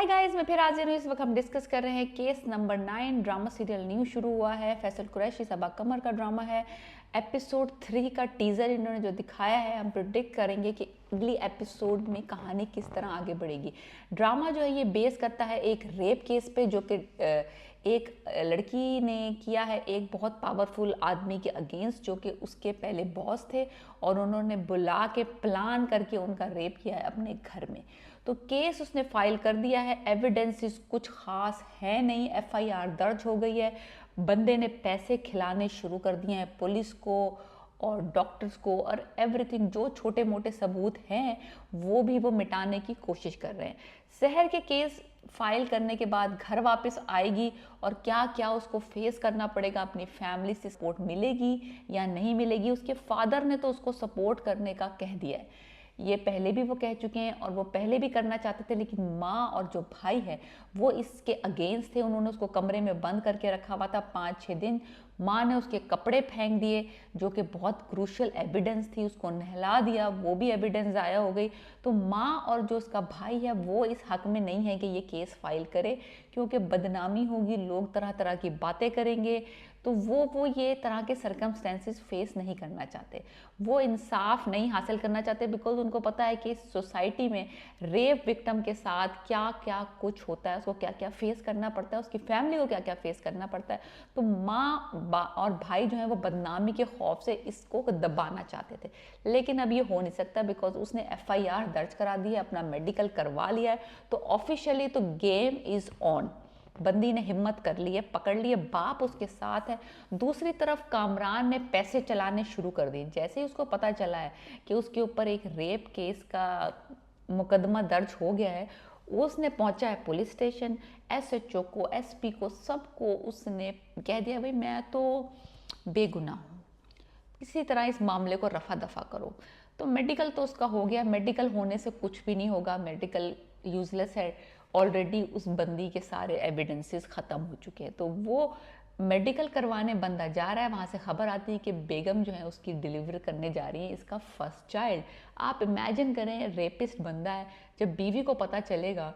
Hi guys, मैं फिर हाजिर हूँ। इस वक्त हम डिस्कस कर रहे हैं case number 9। Drama serial new शुरू हुआ है। फैसल कुरैशी सबा कमर का ड्रामा है। एपिसोड 3 का टीजर इन्होंने जो दिखाया है, हम प्रिडिक्ट करेंगे कि अगली एपिसोड में कहानी किस तरह आगे बढ़ेगी। ड्रामा जो है ये बेस करता है एक रेप केस पे, जो कि एक लड़की ने किया है एक बहुत पावरफुल आदमी के अगेंस्ट, जो कि उसके पहले बॉस थे और उन्होंने बुला के प्लान करके उनका रेप किया है अपने घर में। तो केस उसने फाइल कर दिया है। एविडेंसेस कुछ खास है नहीं। एफआईआर दर्ज हो गई है। बंदे ने पैसे खिलाने शुरू कर दिए हैं पुलिस को और डॉक्टर्स को, और एवरीथिंग जो छोटे मोटे सबूत हैं वो भी वो मिटाने की कोशिश कर रहे हैं। शहर के केस फाइल करने के बाद घर वापस आएगी और क्या क्या उसको फेस करना पड़ेगा, अपनी फैमिली से सपोर्ट मिलेगी या नहीं मिलेगी। उसके फादर ने तो उसको सपोर्ट करने का कह दिया है, ये पहले भी वो कह चुके हैं और वो पहले भी करना चाहते थे, लेकिन माँ और जो भाई है वो इसके अगेंस्ट थे। उन्होंने उसको कमरे में बंद करके रखा हुआ था 5-6 दिन। माँ ने उसके कपड़े फेंक दिए जो कि बहुत क्रूशियल एविडेंस थी, उसको नहला दिया, वो भी एविडेंस ज़ाया हो गई। तो माँ और जो उसका भाई है वो इस हक में नहीं है कि ये केस फाइल करे, क्योंकि बदनामी होगी, लोग तरह तरह की बातें करेंगे। तो वो ये तरह के सरकमस्टेंसेस फेस नहीं करना चाहते, वो इंसाफ नहीं हासिल करना चाहते, बिकॉज उनको पता है कि सोसाइटी में रेप विक्टिम के साथ क्या क्या कुछ होता है, उसको क्या क्या फेस करना पड़ता है, उसकी फैमिली को क्या क्या फेस करना पड़ता है। तो माँ और भाई जो है वो बदनामी के खौफ से इसको दबाना चाहते थे, लेकिन अब ये हो नहीं सकता, बिकॉज उसने एफआईआर दर्ज करा दी है, अपना मेडिकल करवा लिया है। तो ऑफिशियली तो गेम इज ऑन। बंदी ने हिम्मत कर ली है, पकड़ लिए, बाप उसके साथ है। दूसरी तरफ कामरान ने पैसे चलाने शुरू कर दिए। जैसे ही उसको पता चला है कि उसके ऊपर एक रेप केस का मुकदमा दर्ज हो गया है, उसने पहुंचा है पुलिस स्टेशन। एसएचओ को, एसपी को, सबको उसने कह दिया, भाई मैं तो बेगुनाह हूँ, इसी तरह इस मामले को रफा दफा करो। तो मेडिकल तो उसका हो गया, मेडिकल होने से कुछ भी नहीं होगा, मेडिकल यूजलेस है। ऑलरेडी उस बंदी के सारे एविडेंसेस ख़त्म हो चुके हैं। तो वो मेडिकल करवाने बंदा जा रहा है, वहाँ से खबर आती है कि बेगम जो है उसकी डिलीवर करने जा रही है इसका फर्स्ट चाइल्ड। आप इमेजिन करें, रेपिस्ट बंदा है, जब बीवी को पता चलेगा,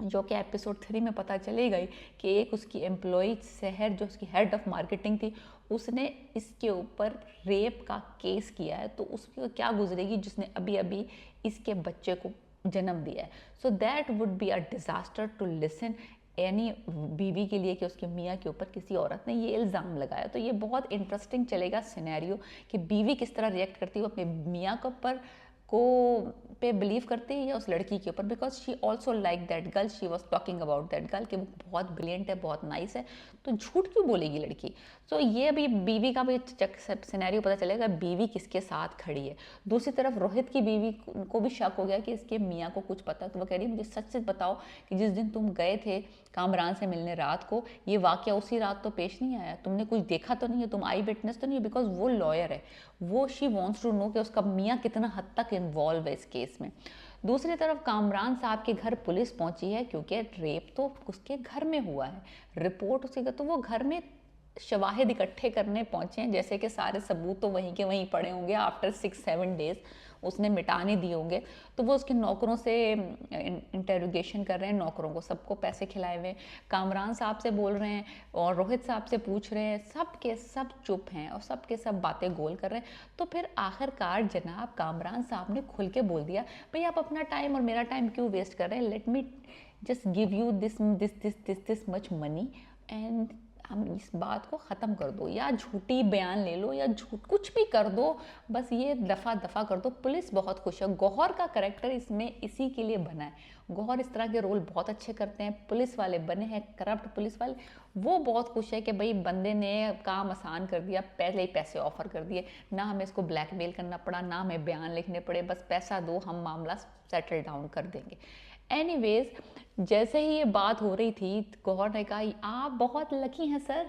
जो कि एपिसोड 3 में पता चलेगा ही, कि एक उसकी एम्प्लॉई शहर जो उसकी हेड ऑफ मार्केटिंग थी, उसने इसके ऊपर रेप का केस किया है, तो उसकी क्या गुजरेगी जिसने अभी अभी इसके बच्चे को जन्म दिया है। So that would be a disaster to listen any बीवी के लिए कि उसके मियाँ के ऊपर किसी औरत ने ये इल्ज़ाम लगाया। तो ये बहुत इंटरेस्टिंग चलेगा सिनेरियो कि बीवी किस तरह रिएक्ट करती है, वो अपने मियाँ के ऊपर को पे बिलीव करती है या उस लड़की के ऊपर, because she also like that girl, she was talking about that girl कि वो बहुत ब्रिलियंट है, बहुत नाइस है, तो झूठ क्यों बोलेगी लड़की। सो ये अभी बीवी का भी सिनेरियो पता चलेगा, बीवी किसके साथ खड़ी है। दूसरी तरफ रोहित की बीवी को भी शक हो गया कि इसके मियाँ को कुछ पता है, तो वो कह रही है मुझे सच सच बताओ कि जिस दिन तुम गए थे कामरान से मिलने रात को, ये वाकया उसी रात तो पेश नहीं आया, तुमने कुछ देखा तो नहीं है, तुम आई विटनेस तो नहीं है, बिकॉज वो लॉयर है, वो शी वॉन्ट्स टू नो कि उसका मियाँ कितना हद तक इन्वॉल्व है इस केस में। दूसरी तरफ कामरान साहब के घर पुलिस पहुंची है, क्योंकि रेप तो उसके घर में हुआ है, रिपोर्ट उसी का, तो वो घर में शवाहिद इकट्ठे करने पहुंचे हैं, जैसे कि सारे सबूत तो वहीं के वहीं पड़े होंगे। आफ्टर 6-7 डेज उसने मिटा नहीं दिए होंगे, तो वो उसके नौकरों से इंटेरोगेशन कर रहे हैं, नौकरों को सबको पैसे खिलाए हुए, कामरान साहब से बोल रहे हैं और रोहित साहब से पूछ रहे हैं, सब के सब चुप हैं और सब के सब बातें गोल कर रहे हैं। तो फिर आखिरकार जनाब कामरान साहब ने खुल के बोल दिया, भाई आप अपना टाइम और मेरा टाइम क्यों वेस्ट कर रहे हैं, let me just give you this much money and हम इस बात को ख़त्म कर दो, या झूठी बयान ले लो या झूठ कुछ भी कर दो, बस ये दफ़ा दफ़ा कर दो। पुलिस बहुत खुश है, गौहर का करैक्टर इसमें इसी के लिए बना है। गौहर इस तरह के रोल बहुत अच्छे करते हैं, पुलिस वाले बने हैं करप्ट पुलिस वाले, वो बहुत खुश है कि भाई बंदे ने काम आसान कर दिया, पहले ही पैसे ऑफर कर दिए, ना हमें इसको ब्लैकमेल करना पड़ा, ना हमें बयान लिखने पड़े, बस पैसा दो, हम मामला सेटल डाउन कर देंगे। एनीवेज, जैसे ही ये बात हो रही थी, गौहर ने कहा आप बहुत लकी हैं सर,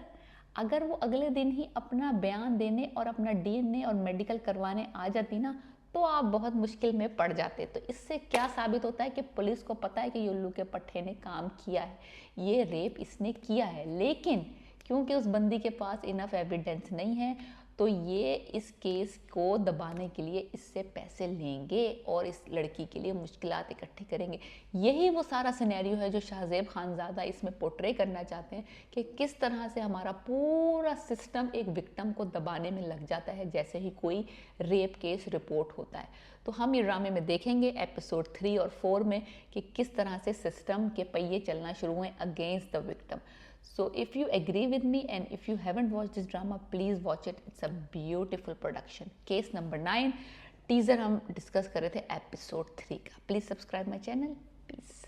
अगर वो अगले दिन ही अपना बयान देने और अपना डीएनए और मेडिकल करवाने आ जाती ना, तो आप बहुत मुश्किल में पड़ जाते। तो इससे क्या साबित होता है कि पुलिस को पता है कि युल्लू के पट्टे ने काम किया है, ये रेप इसने किया है, लेकिन क्योंकि उस बंदी के पास इनफ एविडेंस नहीं है, तो ये इस केस को दबाने के लिए इससे पैसे लेंगे और इस लड़की के लिए मुश्किलात इकट्ठी करेंगे। यही वो सारा सिनेरियो है जो शाहज़ेब खानज़ादा इसमें पोर्ट्रे करना चाहते हैं कि किस तरह से हमारा पूरा सिस्टम एक विक्टिम को दबाने में लग जाता है जैसे ही कोई रेप केस रिपोर्ट होता है। तो हम ये ड्रामे में देखेंगे एपिसोड 3 और 4 में कि किस तरह से सिस्टम के पहिए चलना शुरू हुए against the victim. So if you agree with me and if you haven't watched this drama, please watch it. It's a beautiful production. Case number 9 teaser हम डिस्कस कर रहे थे एपिसोड 3 का। Please subscribe my channel. Piece.